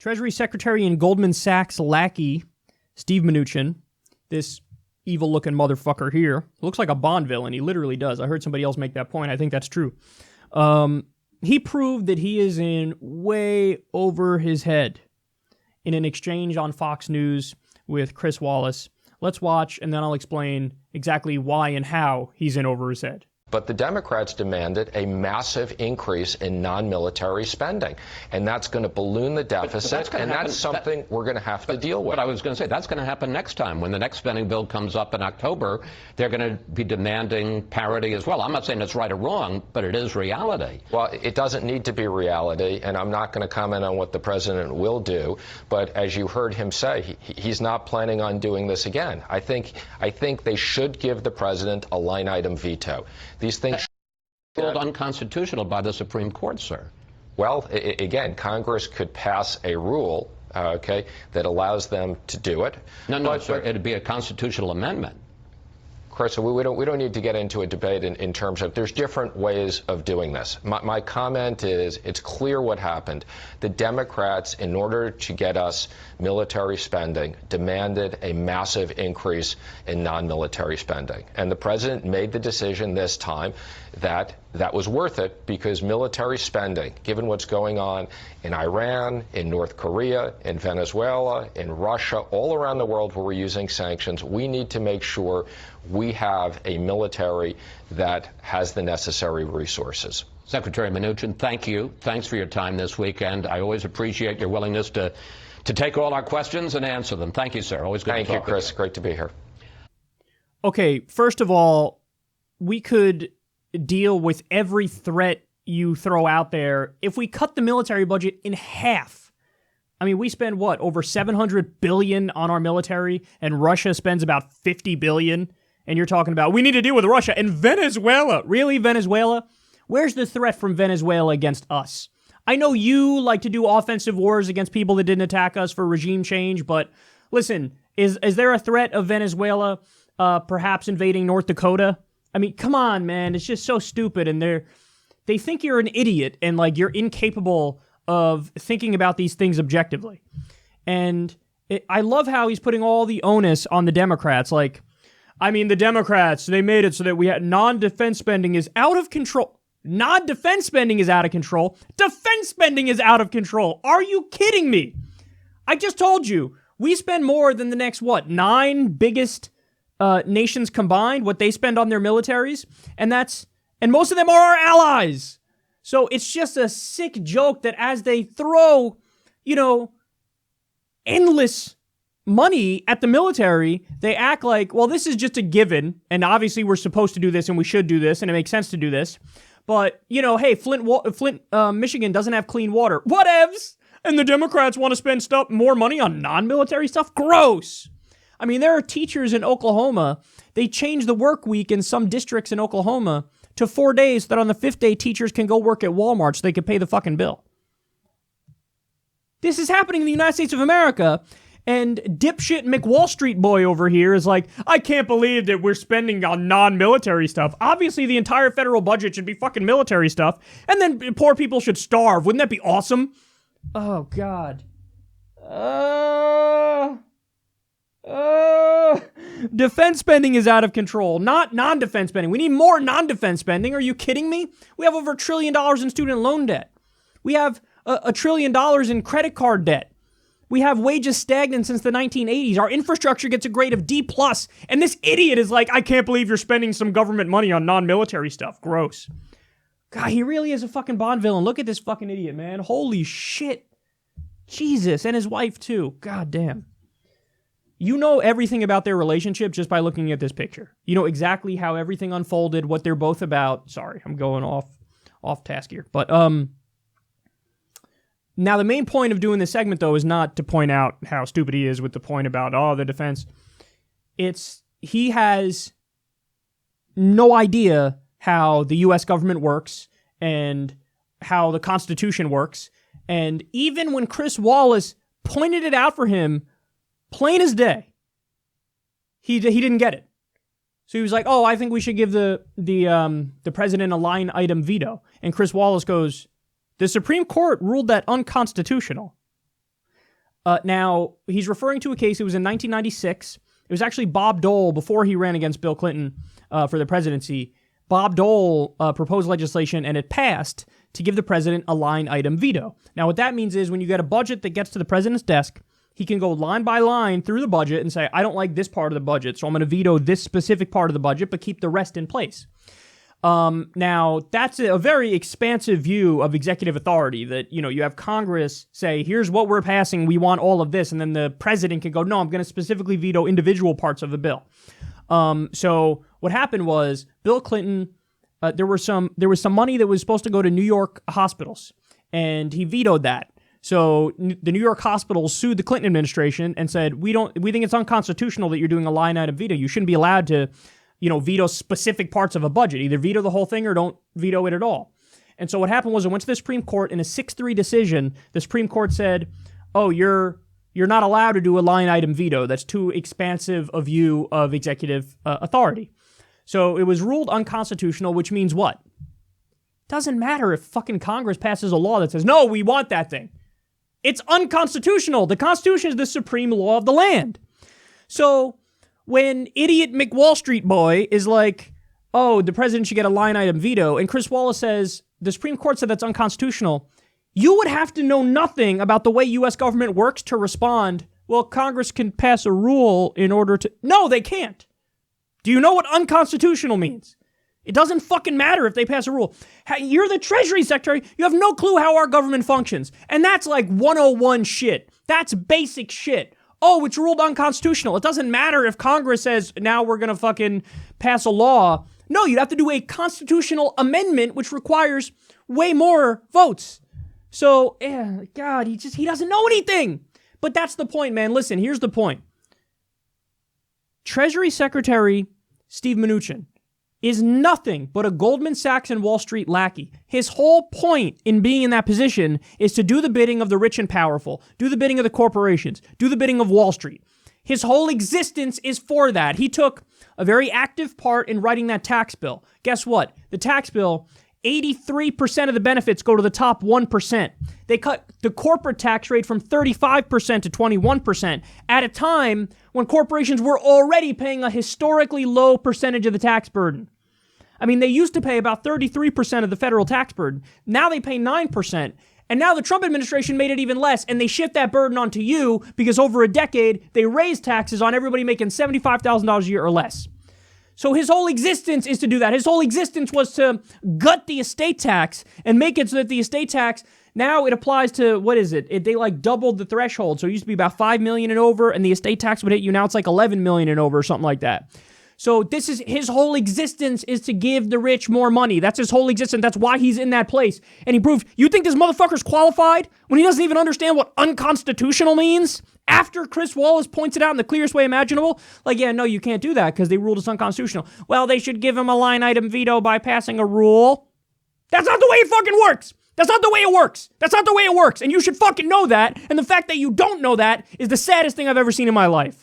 Treasury Secretary and Goldman Sachs lackey, Steve Mnuchin, this evil-looking motherfucker here, looks like a Bond villain. He literally does. I heard somebody else make that point. I think that's true. He proved that he is in way over his head in an exchange on Fox News with Chris Wallace. Let's watch, and then I'll explain exactly why and how he's in over his head. But the Democrats demanded a massive increase in non-military spending, and that's going to balloon the deficit, and that's something we're going to have to deal with. But I was going to say, that's going to happen next time. When the next spending bill comes up in October, they're going to be demanding parity as well. I'm not saying it's right or wrong, but it is reality. Well, it doesn't need to be reality, and I'm not going to comment on what the president will do, but as you heard him say, he's not planning on doing this again. I think they should give the president a line item veto. These things ruled unconstitutional by the Supreme Court, sir. Well, again, Congress could pass a rule, that allows them to do it. No, sir. It'd be a constitutional amendment. Chris, we don't need to get into a debate in terms of there's different ways of doing this. My comment is it's clear what happened. The Democrats, in order to get us military spending, demanded a massive increase in non-military spending. And the president made the decision this time that that was worth it because military spending, given what's going on in Iran, in North Korea, in Venezuela, in Russia, all around the world where we're using sanctions, we need to make sure we have a military that has the necessary resources. Secretary Mnuchin, thank you. Thanks for your time this weekend. I always appreciate your willingness to take all our questions and answer them. Thank you, sir. Always good to talk. Thank you, Chris. Great to be here. Okay, first of all, we could deal with every threat you throw out there if we cut the military budget in half. I mean, we spend what, over $700 billion on our military, and Russia spends about $50 billion. And you're talking about we need to deal with Russia and Venezuela. Really, Venezuela? Where's the threat from Venezuela against us? I know you like to do offensive wars against people that didn't attack us for regime change, but listen, is there a threat of Venezuela perhaps invading North Dakota? I mean, come on, man. It's just so stupid, and they think you're an idiot and like you're incapable of thinking about these things objectively. And I love how he's putting all the onus on the Democrats. Like, I mean, the Democrats, they made it so that we had non-defense spending is out of control. Non-defense spending is out of control. Defense spending is out of control. Are you kidding me? I just told you, we spend more than the next, 9 biggest nations combined, what they spend on their militaries, and most of them are our allies. So it's just a sick joke that as they throw, endless money at the military, they act like, well, this is just a given, and obviously we're supposed to do this, and we should do this, and it makes sense to do this. But, hey, Flint, Michigan doesn't have clean water. Whatevs! And the Democrats want to spend more money on non-military stuff? Gross! I mean, there are teachers in Oklahoma, they changed the work week in some districts in Oklahoma to 4 days so that on the 5th day, teachers can go work at Walmart so they can pay the fucking bill. This is happening in the United States of America, and dipshit McWall Street boy over here is like, I can't believe that we're spending on non-military stuff. Obviously, the entire federal budget should be fucking military stuff, and then poor people should starve. Wouldn't that be awesome? Oh, God. Defense spending is out of control, not non-defense spending. We need more non-defense spending. Are you kidding me? We have over $1 trillion in student loan debt. We have $1 trillion in credit card debt. We have wages stagnant since the 1980s. Our infrastructure gets a grade of D+, and this idiot is like, I can't believe you're spending some government money on non-military stuff. Gross. God, he really is a fucking Bond villain. Look at this fucking idiot, man. Holy shit. Jesus, and his wife, too. God damn. You know everything about their relationship just by looking at this picture. You know exactly how everything unfolded, what they're both about. Sorry, I'm going off task here. But, now, the main point of doing this segment, though, is not to point out how stupid he is with the point about, the defense. He has no idea how the U.S. government works and how the Constitution works. And even when Chris Wallace pointed it out for him, plain as day, he didn't get it. So he was like, I think we should give the president a line item veto. And Chris Wallace goes, the Supreme Court ruled that unconstitutional. Now, he's referring to a case, it was in 1996. It was actually Bob Dole, before he ran against Bill Clinton for the presidency. Bob Dole proposed legislation, and it passed to give the president a line item veto. Now, what that means is when you get a budget that gets to the president's desk, he can go line by line through the budget and say, I don't like this part of the budget, so I'm going to veto this specific part of the budget, but keep the rest in place. Now, that's a very expansive view of executive authority that, you have Congress say, here's what we're passing, we want all of this, and then the president can go, no, I'm going to specifically veto individual parts of the bill. So what happened was Bill Clinton, there was some money that was supposed to go to New York hospitals, and he vetoed that. So the New York hospitals sued the Clinton administration and said, we think it's unconstitutional that you're doing a line item veto. You shouldn't be allowed to, veto specific parts of a budget. Either veto the whole thing or don't veto it at all. And so what happened was it went to the Supreme Court in a 6-3 decision. The Supreme Court said, oh, you're not allowed to do a line item veto. That's too expansive a view of executive authority. So it was ruled unconstitutional, which means what? Doesn't matter if fucking Congress passes a law that says, no, we want that thing. It's unconstitutional. The Constitution is the supreme law of the land. So when idiot McWall Street boy is like, oh, the president should get a line item veto, and Chris Wallace says, the Supreme Court said that's unconstitutional, you would have to know nothing about the way U.S. government works to respond, well, Congress can pass a rule in order to... No, they can't. Do you know what unconstitutional means? It doesn't fucking matter if they pass a rule. You're the Treasury Secretary. You have no clue how our government functions. And that's like 101 shit. That's basic shit. Oh, it's ruled unconstitutional. It doesn't matter if Congress says, now we're going to fucking pass a law. No, you'd have to do a constitutional amendment, which requires way more votes. So, God, he doesn't know anything. But that's the point, man. Listen, here's the point. Treasury Secretary Steve Mnuchin is nothing but a Goldman Sachs and Wall Street lackey. His whole point in being in that position is to do the bidding of the rich and powerful, do the bidding of the corporations, do the bidding of Wall Street. His whole existence is for that. He took a very active part in writing that tax bill. Guess what? The tax bill, 83% of the benefits go to the top 1%. They cut the corporate tax rate from 35% to 21% at a time when corporations were already paying a historically low percentage of the tax burden. I mean, they used to pay about 33% of the federal tax burden. Now they pay 9%. And now the Trump administration made it even less, and they shift that burden onto you because over a decade, they raised taxes on everybody making $75,000 a year or less. So his whole existence is to do that. His whole existence was to gut the estate tax and make it so that the estate tax, now it applies to, what is it? They like doubled the threshold. So it used to be about $5 million and over, and the estate tax would hit you. Now it's like $11 million and over or something like that. So this is his whole existence, is to give the rich more money. That's his whole existence. That's why he's in that place. And he proved, you think this motherfucker's qualified when he doesn't even understand what unconstitutional means? After Chris Wallace points it out in the clearest way imaginable, like, yeah, no, you can't do that because they ruled it's unconstitutional. Well, they should give him a line item veto by passing a rule. That's not the way it fucking works. That's not the way it works. That's not the way it works. And you should fucking know that. And the fact that you don't know that is the saddest thing I've ever seen in my life.